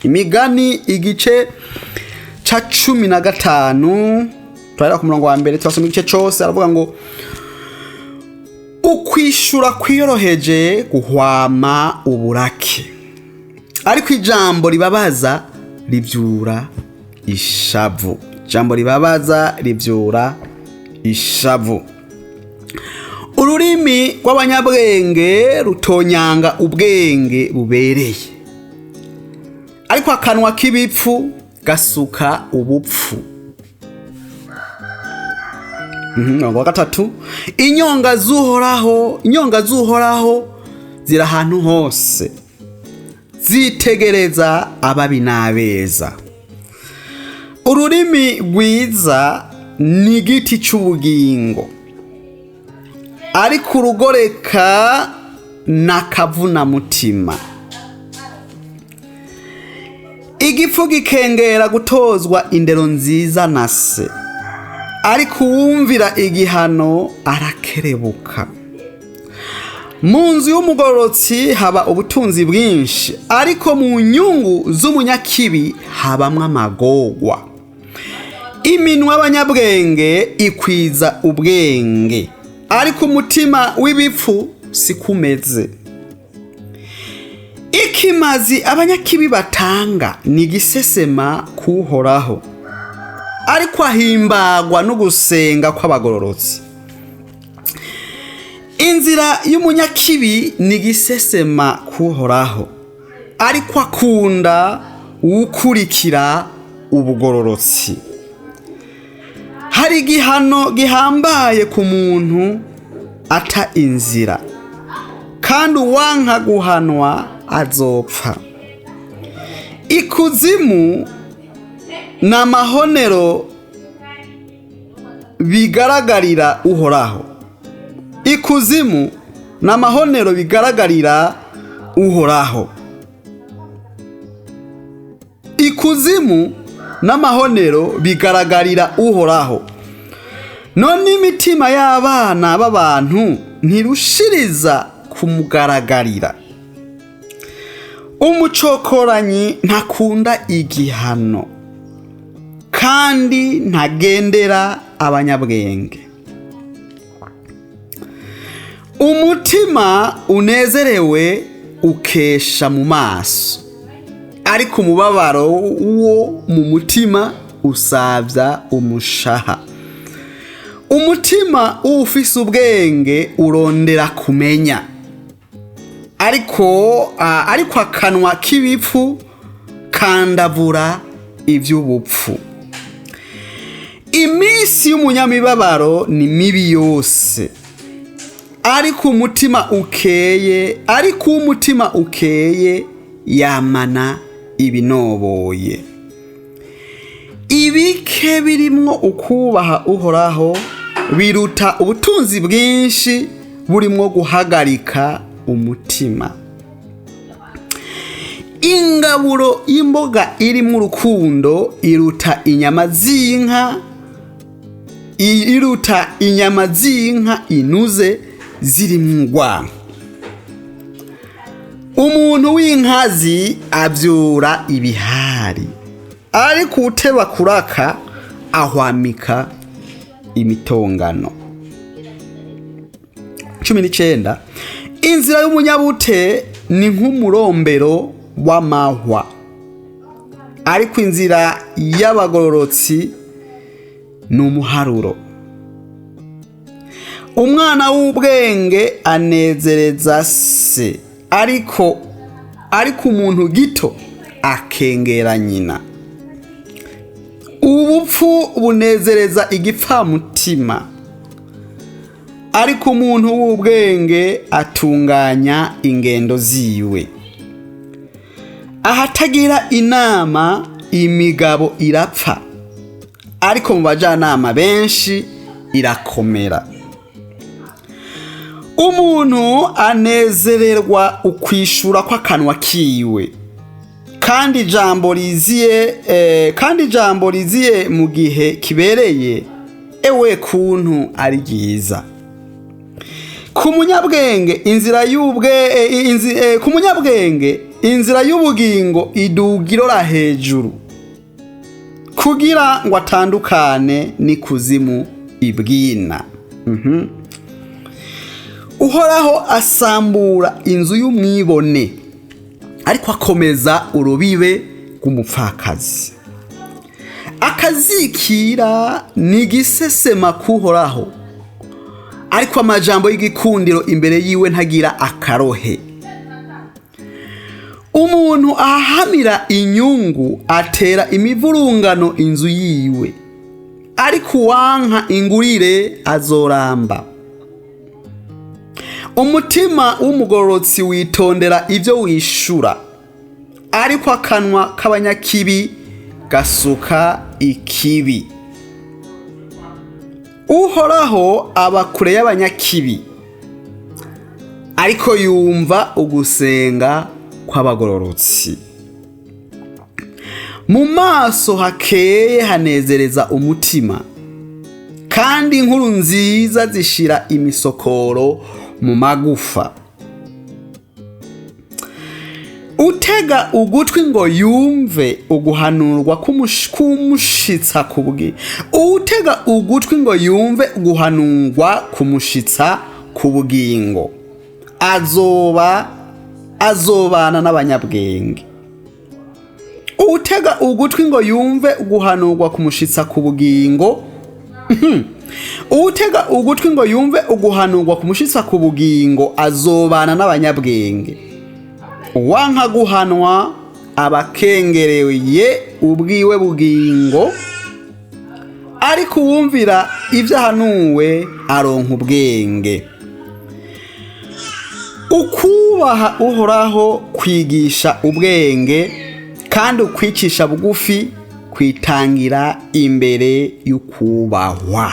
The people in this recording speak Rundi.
Imigani igice ca 15 turahera ku murongo wa mbere turasoma igice cose. Aravuga ngo ukwishura kwiyoroheje guhwama uburake, ariko ijambo ribabaza rivyura ishavu. Ijambo ribabaza rivyura ishavu. Ururimi rw'abanyabwenge rutonyanga ubwenge bubereye, ariko akanwa k'ibipfu gasuka ubupfu. Wa gatatu, inyonga z'uhoraho ziri ahantu hose, zitegereza ababi n'abeza. Ururimi rwiza ni igiti c'ubugingo, ariko urugoreka n'akavuna mutima. Igipfu gikengera gutozwa indero nziza na se, ariko uwumvira igihano arakerebuka. Mu nzu y'umugororotsi haba ubutunzi bwinshi, ariko mu nyungu z'umunyakibi habamwo amagorwa. Iminwa y'abanyabwenge ikwiza ubwenge, ariko umutima w'ibipfu sikumeze. Ikimazi abanyakibi batanga ni igisesema kuhoraho, ariko ahimbagwa no gusenga kw'abagororotsi. Inzira y'umunyakibi ni igisesema kuhoraho, ariko akunda uwukurikira ubugororotsi. Hari igihano gihambaye ku muntu ata inzira, kandi uwanka guhanwa azopfa. Ikuzimu n'amahonero bigaragarira uhoraho. Ikuzimu n'amahonero bigaragarira uhoraho. Ikuzimu n'amahonero bigaragarira uhoraho. None imitima y'abana b'abantu ntirushiriza kumugaragarira. Umucokoranyi ntakunda igihano, kandi ntagendera abanyabwenge. Umutima unezerewe ukesha mu maso, ariko umubabaro wo mu mutima usavya umushaha. Umutima ufise ubwenge urondera kumenya, ariko akanwa k'ibipfu kandavura ivy'ubupfu. Iminsi y'umunyamibabaro ni mibi yose, ariko umutima ukeye yamana ibinoboye. Ibike birimwo ukubaha uhoraho biruta ubutunzi bwinshi burimwo guhagarika umutima. Ingaburo y'imboga irimwo urukundo iruta inyama z'inka inuze zirimwo urwango. Umuntu w'inkazi avyura ibihari, ariko uteba kuraka ahwamika imitongano. 19. Inzira y'umunyabute ni nk'umurombero w'amahwa, ariko inzira y'abagororotsi ni umuharuro. Umwana w'ubwenge anezereza se, ariko umuntu gito akengera nyina. Ubupfu bunezereza igipfamutima, ariko umuntu w'ubwenge atunganya ingendo ziwe. Ahatagira inama imigabo irapfa, ariko mu bajanama benshi irakomera. Umuntu anezererwa ukwishura kw'akanwa kiwe, kandi ijambo riziye mu gihe kibereye ewe kuntu ari ryiza. ku munyabwenge inzira y'ubugingo iduga irora hejuru kugira ngo atandukane n'ikuzimu ibwina. Uhoraho asambura inzu y'umwibone ariko akomeza urubibe rw'umupfakazi. Akazikira ni igisesema k'Uhoraho ariko amajambo y'igikundiro imbere yiwe ntagira akarohe. Umuntu ahahamira inyungu atera imivurungano inzu yiwe ariko uwanka ingurire azoramba. Umutima w'umugororotsi witondera ibyo wishura ariko akanwa k'abanyakibi gasuka ikibi. Uhoraho aba kure y'abanyakibi ariko yumva ugusenga kw'abagororotsi. Mu maso hakeye hanezereza umutima kandi inkuru nziza zishira imisokoro mu magufa. Utega ugutwi ngo yumve uguhanurwa kumushitsa ku bugingo azobana n'abanyabwenge. Utega ugutwi ngo yumve uguhanurwa kumushitsa ku bugingo utega ugutwi ngo yumve uguhanurwa kumushitsa ku bugingo azobana n'abanyabwenge. Uwanka guhanwa abakengereye ubwiwe bugingo ariko uwumvira ibyo ahanuwe aronka ubwenge. Ukubaha Uhoraho kwigisha ubwenge kandi ukwicisha bugufi kwitangira imbere y'ukubahwa.